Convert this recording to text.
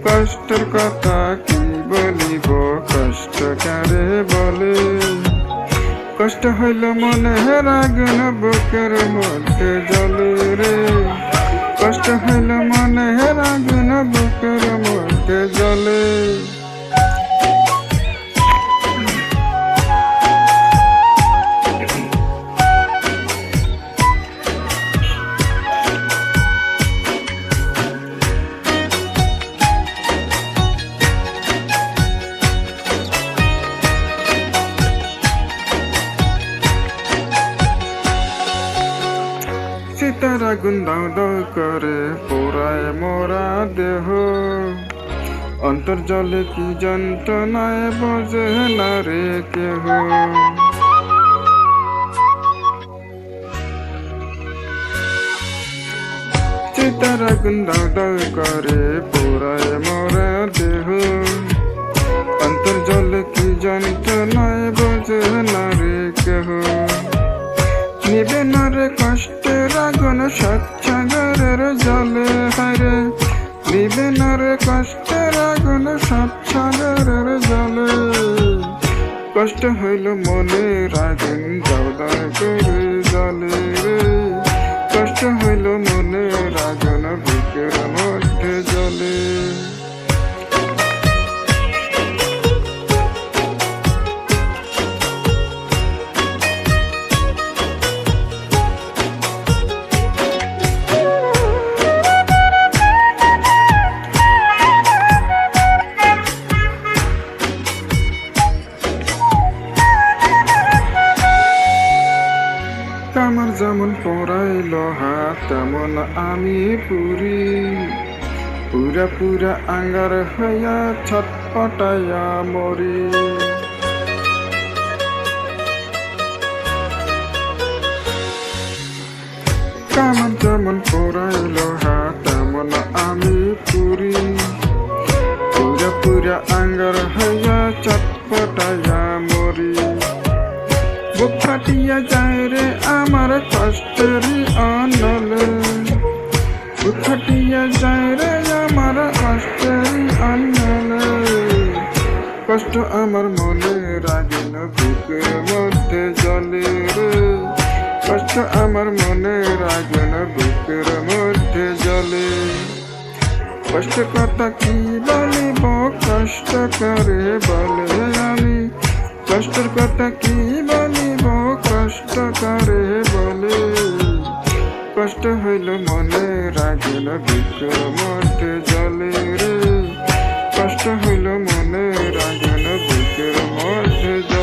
কষ্টের কথা কি বলিব, কষ্ট কারে বলে। কষ্ট হইল মনে আগুন বুকের মধ্যে জ্বলে রে। কষ্ট হইল মনে আগুন বুকের মধ্যে জ্বলে। চিতার আগুন দাও দাও করে পোড়ায় মোরা দেহ। অন্তর জলে কি যন্ত্রণায় বোঝে না রে কেহ। চিতার আগুন দাও দাও করে পোড়ায় মোরা দেহ। অন্তর জলে কি যন্ত্রণায় বোঝে না রে কেহ। নিবে না রে কষ্টের আগুন সৎসাগরের জলে হারে। নিবে না রে কষ্টের আগুন সৎসাগরের জলে। কষ্ট হইল মনের আগুন দাও দাও করে জলে রে। কষ্ট হইল মনের আগুন বুকের মধ্যে জলে। আমার যেমন পড়াইল হাত তেমন আমি পুরি। পুরা পুরা আঙ্গার হইয়া ছটপটাইয়া মরি। আমার যেমন পড়াইল হাত তেমন আমি পুরি। পুরা পুরা আঙ্গার হইয়া ছটপটাইয়া মরি। বুক ফাটিয়া যায় রে আমার কষ্টেরই অনলে। বুক ফাটিয়া যায় রে আমার কষ্টেরই অনলে। কষ্ট আমার মনে রাগিন বুকের মধ্যে জ্বলে রে। কষ্ট আমার মনে রাগিন বুকের মধ্যে জ্বলে। কষ্টের কথা কি বলিব, কষ্ট করে বলে আমি। কষ্টের কথা কি বলিব, কষ্ট করে বলে। কষ্ট হইল মনে রাগিল বুকের মধ্যে জ্বলে রে। কষ্ট হইল মনে রাগিল বুকের মধ্যে জ্বলে।